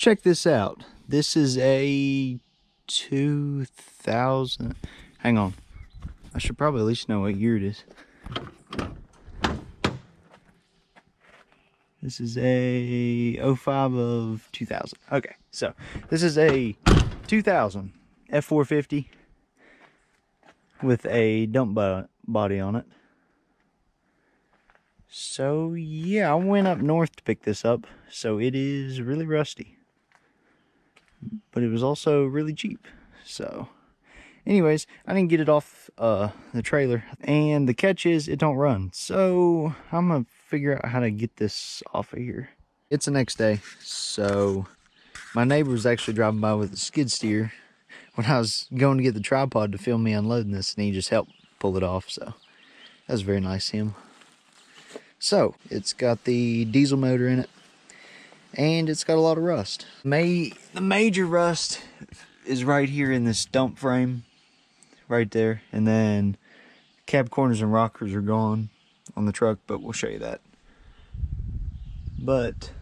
Check this out. This is a 2000. Hang on. I should probably at least know what year it is. This is a 05 of 2000. Okay, so this is a 2000 F450 with a dump body on it. So yeah, I went up north to pick this up, so it is really rusty. But it was also really cheap. So anyways, I didn't get it off the trailer, and the catch is it don't run. So I'm gonna figure out how to get this off of here. It's the next day, so my neighbor was actually driving by with a skid steer when I was going to get the tripod to film me unloading this, and he just helped pull it off. So that was very nice of him. So it's got the diesel motor in it, and it's got a lot of rust. The major rust is right here in this dump frame right there, and then cab corners and rockers are gone on the truck, but we'll show you that. But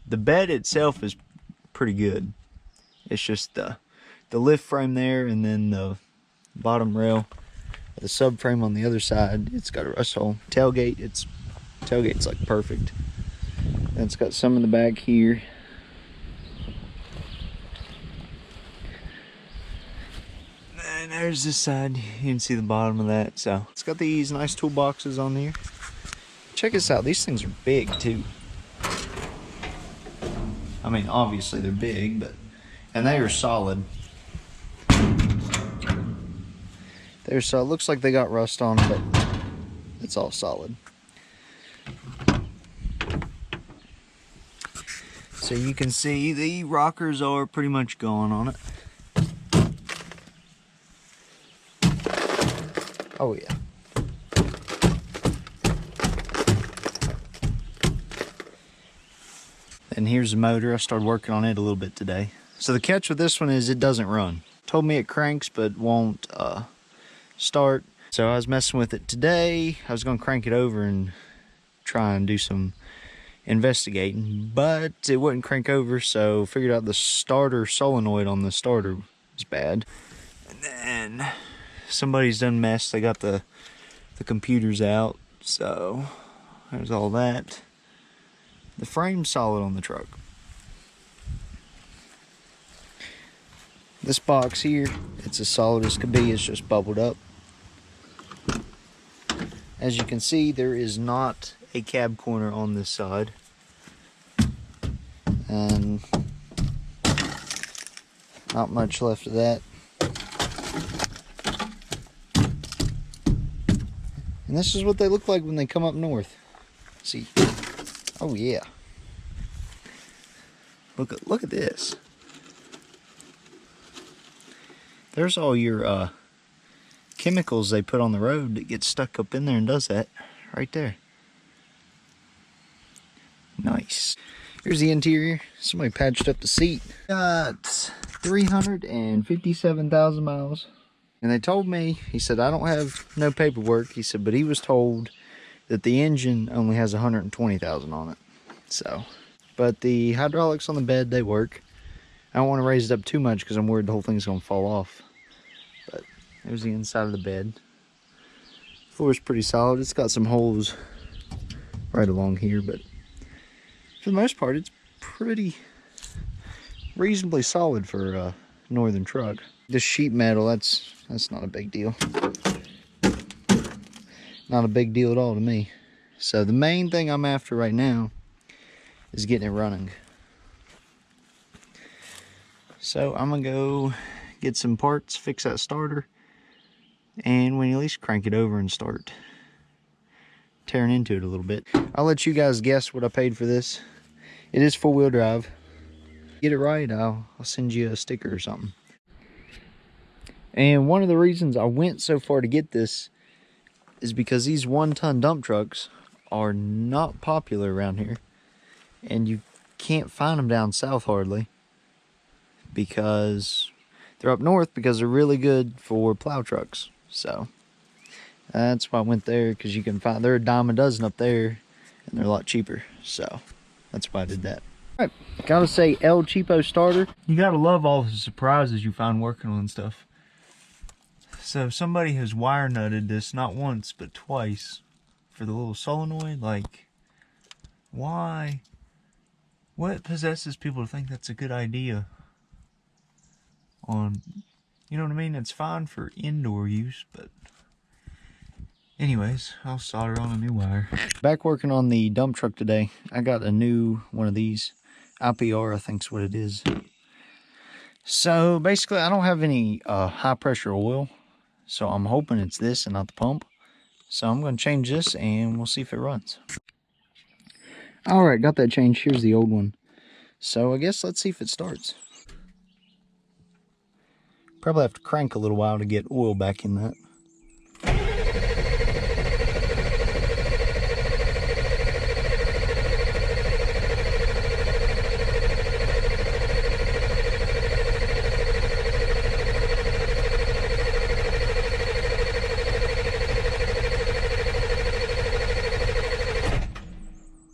the bed itself is pretty good. It's just the lift frame there, and then the bottom rail, the subframe on the other side, it's got a rust hole. Tailgate's like perfect. And it's got some in the back here. And there's this side. You can see the bottom of that. So it's got these nice toolboxes on here. Check this out. These things are big too. I mean, obviously they're big, and they are solid. It looks like they got rust on them, but it's all solid. So you can see the rockers are pretty much gone on it. Oh yeah. And here's the motor. I started working on it a little bit today. So the catch with this one is it doesn't run. Told me it cranks but won't start. So I was messing with it today. I was gonna crank it over and try and do some investigating, but it wouldn't crank over, so figured out the starter solenoid on the starter was bad. And then somebody's done messed. They got the computers out, so there's all that. The frame's solid on the truck. This box here, it's as solid as could be. It's just bubbled up. As you can see, there is not a cab corner on this side, and not much left of that. And this is what they look like when they come up north. See, oh yeah, look at this. There's all your chemicals they put on the road that get stuck up in there and does that right there. Nice. Here's the interior. Somebody patched up the seat. Got 357,000 miles. And they told me, he said, I don't have no paperwork. He said, but he was told that the engine only has 120,000 on it. So, but the hydraulics on the bed, they work. I don't want to raise it up too much because I'm worried the whole thing's going to fall off. But there's the inside of the bed. Floor's pretty solid. It's got some holes right along here, but for the most part, it's pretty reasonably solid for a northern truck. This sheet metal, that's not a big deal. Not a big deal at all to me. So the main thing I'm after right now is getting it running. So I'm gonna go get some parts, fix that starter, and when you at least crank it over and start tearing into it a little bit. I'll let you guys guess what I paid for this. It is 4-wheel drive. Get it right, I'll send you a sticker or something. And one of the reasons I went so far to get this is because these 1-ton dump trucks are not popular around here, and you can't find them down south hardly, because they're up north because they're really good for plow trucks. So that's why I went there, because you can find, they're a dime a dozen up there and they're a lot cheaper. So that's why I did that. Gotta say, El Cheapo starter. You gotta love all the surprises you find working on stuff. So somebody has wire nutted this not once but twice for the little solenoid. Like, why? What possesses people to think that's a good idea? You know what I mean? It's fine for indoor use, but anyways, I'll solder on a new wire. Back working on the dump truck today. I got a new one of these. IPR, I think's what it is. So basically, I don't have any high pressure oil, so I'm hoping it's this and not the pump. So I'm going to change this and we'll see if it runs. All right, got that changed. Here's the old one. So I guess let's see if it starts. Probably have to crank a little while to get oil back in that.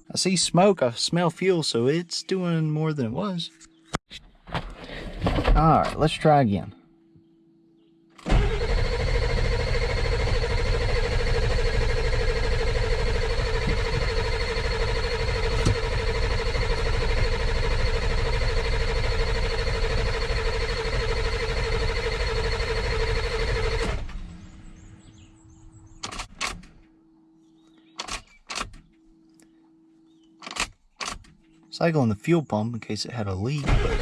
I see smoke, I smell fuel, so it's doing more than it was. All right, let's try again. Cycling the fuel pump in case it had a leak, but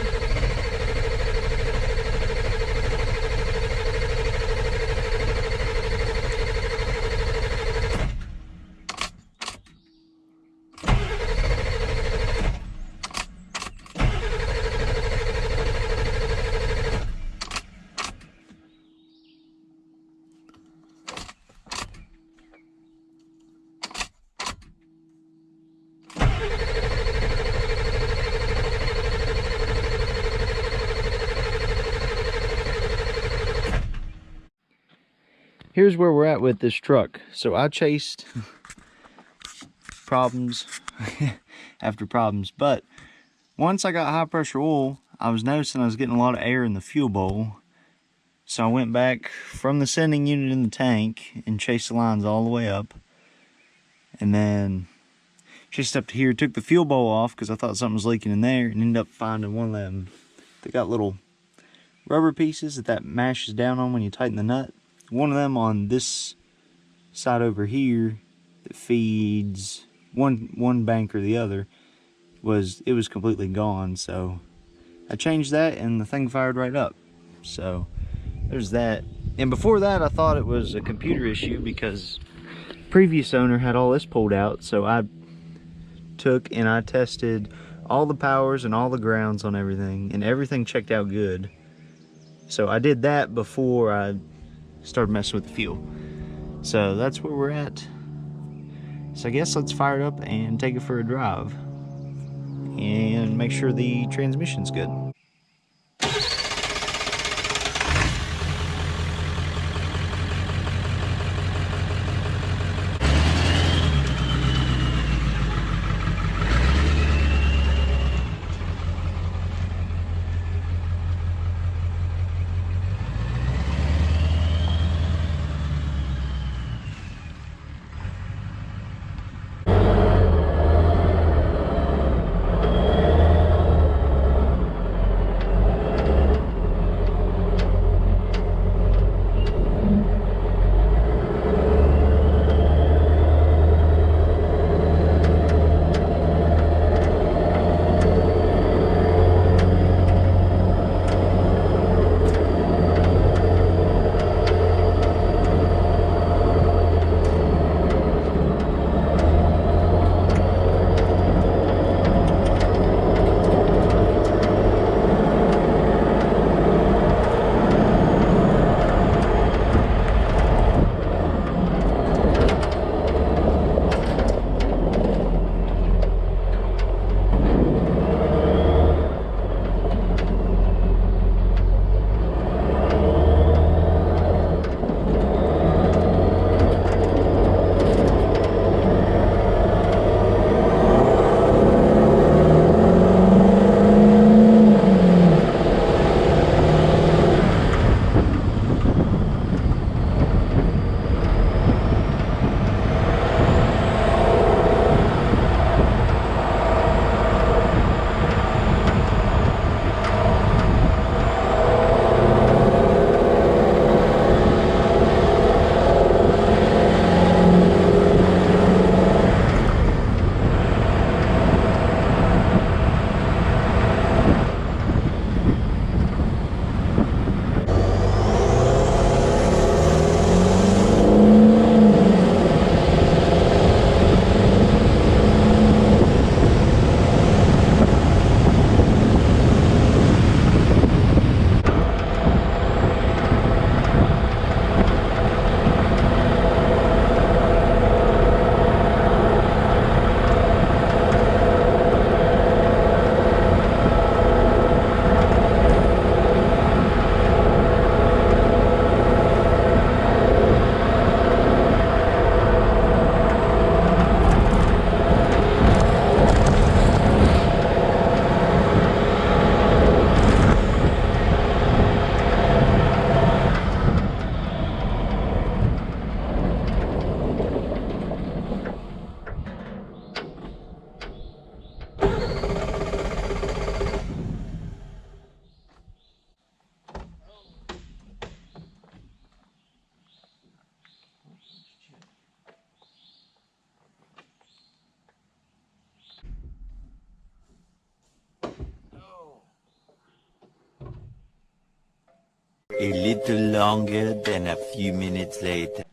here's where we're at with this truck. So I chased problems after problems, but once I got high pressure oil, I was noticing I was getting a lot of air in the fuel bowl. So I went back from the sending unit in the tank and chased the lines all the way up. And then chased up to here, took the fuel bowl off because I thought something was leaking in there, and ended up finding one of them. They got little rubber pieces that mashes down on when you tighten the nut. One of them on this side over here that feeds one bank or the other was completely gone. So I changed that and the thing fired right up. So there's that. And before that, I thought it was a computer issue because previous owner had all this pulled out. So I took and I tested all the powers and all the grounds on everything, and everything checked out good. So I did that before I started messing with the fuel. So that's where we're at. So I guess let's fire it up and take it for a drive and make sure the transmission's good. A little longer than a few minutes later.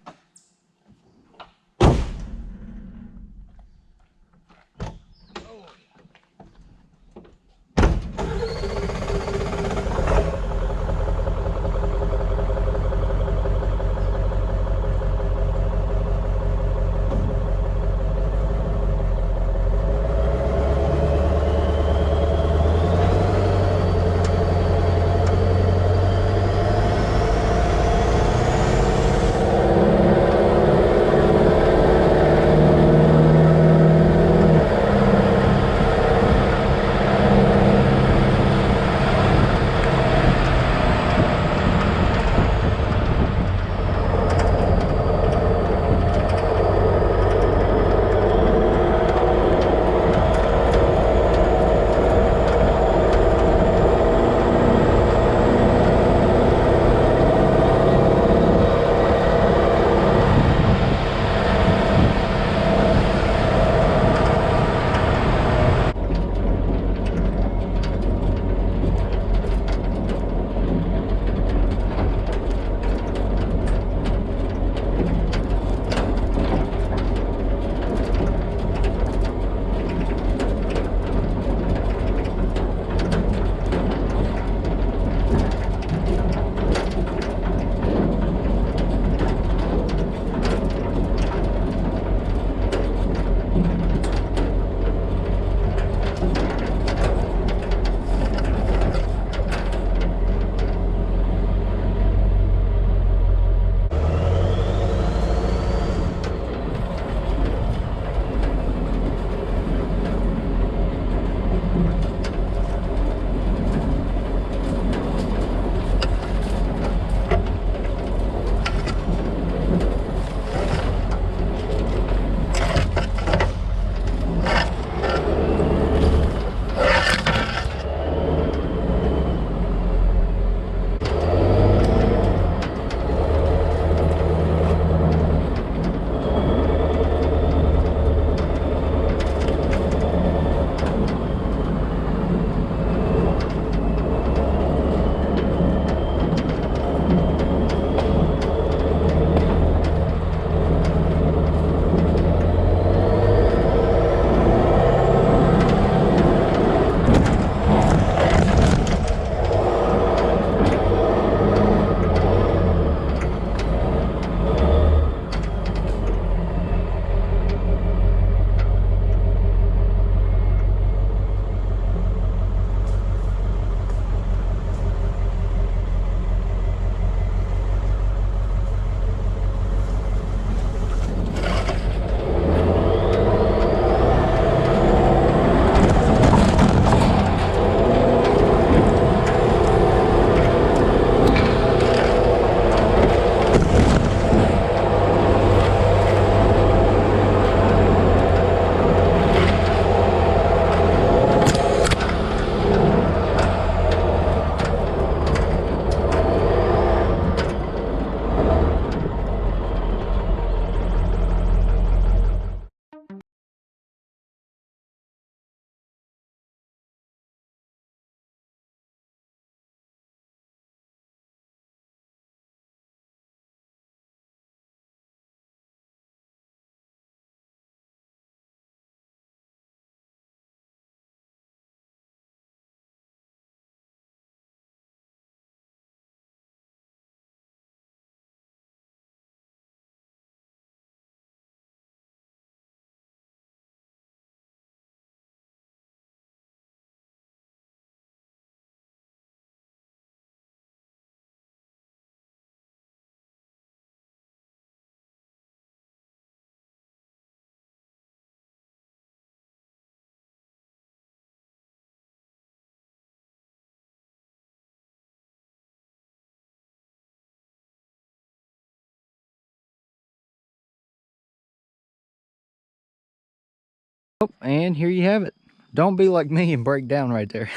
Oh, and here you have it. Don't be like me and break down right there.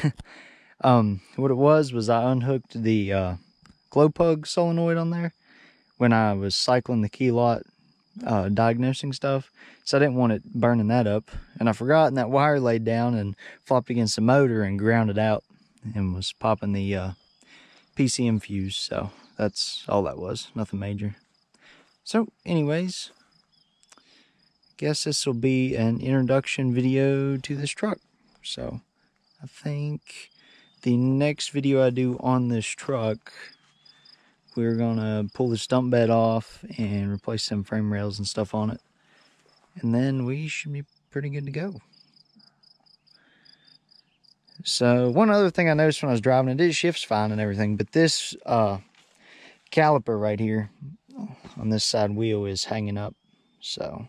What it was I unhooked the glow plug solenoid on there when I was cycling the key lot, diagnosing stuff. So I didn't want it burning that up. And I forgot, and that wire laid down and flopped against the motor and ground it out and was popping the PCM fuse, so that's all that was, nothing major. So anyways, guess this will be an introduction video to this truck. So I think the next video I do on this truck, we're gonna pull the stump bed off and replace some frame rails and stuff on it, and then we should be pretty good to go. So one other thing I noticed when I was driving, it shifts fine and everything, but this caliper right here on this side wheel is hanging up, so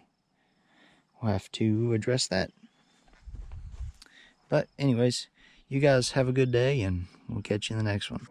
we'll have to address that. But anyways, you guys have a good day, and we'll catch you in the next one.